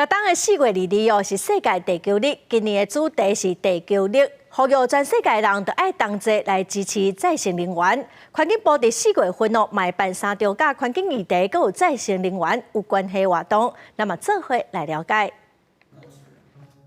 逐当的4月22是世界地球日，今年的主题是地球日，呼吁全世界人都爱同齐来支持再生能源。环境部伫4月份卖办3场甲环境议题，佮有再生能源有关系活动，那么做伙来了解。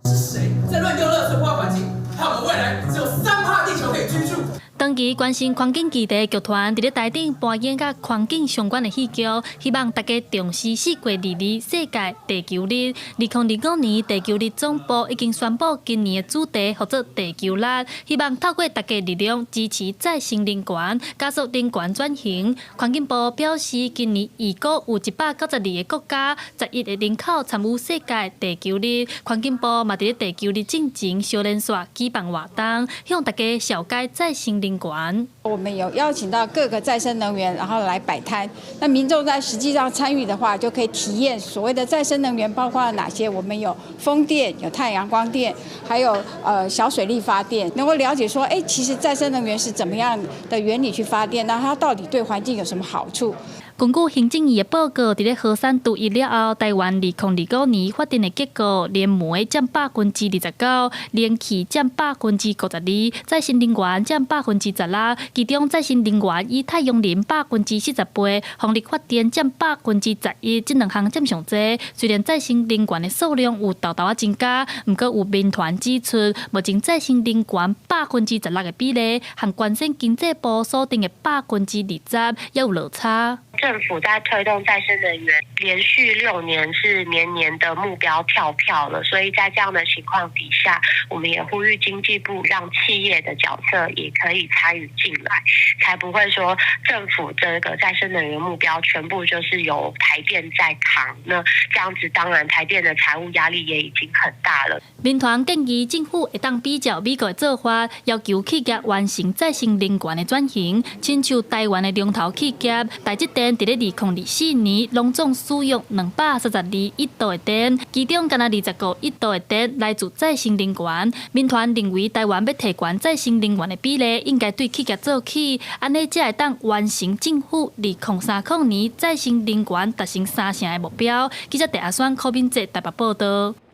是谁在乱丢垃圾破坏环境？害我们未来只有3%地球可以居住。 长期关心环境议题剧团伫咧台顶扮演甲环境相关的戏剧，希望大家重视4月22世界地球日。2025年地球日总部已经宣布今年的主题叫做地球日，希望透过大家力量支持再生能源，加速能源转型。环境部表示，今年预估有192个国家、11个人口参与世界地球日。环境部嘛伫咧地球日进前小连续举办活动，向大家了解再生能源。 我们有邀请到各个再生能源，然后来摆摊。那民众在实际上参与的话，就可以体验所谓的再生能源包括哪些。我们有风电、有太阳光电，还有小水力发电，能够了解说，其实再生能源是怎么样的原理去发电，那它到底对环境有什么好处？ 根据行政院的报告，伫咧核三独一了后，台湾2025年发电的结果，燃煤占29%，燃气占52%，再生能源占16%，其中再生能源以太阳能48%，风力发电占11%，这两项占上多。虽然再生能源的数量有豆豆增加，不过有民团指出，目前再生能源16%的比例，和原先经济部锁定的20%也有落差。 政府在推动再生能源，连续6年是年年的目标跳票了，所以在这样的情况底下，我们也呼吁经济部让企业的角色也可以参与进来，才不会说政府这个再生能源目标全部就是由台电在扛。那这样子，当然台电的财务压力也已经很大了。民团建议政府会当比照美国的做法，要求企业完成再生能源的转型，亲像台湾的龙头企业台积电。 伫咧2024年，拢总使用232亿度的电，其中敢若29个亿度的电来自再生能源。民团认为，台湾要提高再生能源的比例，应该对企业做起，安尼才会当完成政府2030年再生能源达成30%的目标。记者戴阿选柯敏哲台北报道。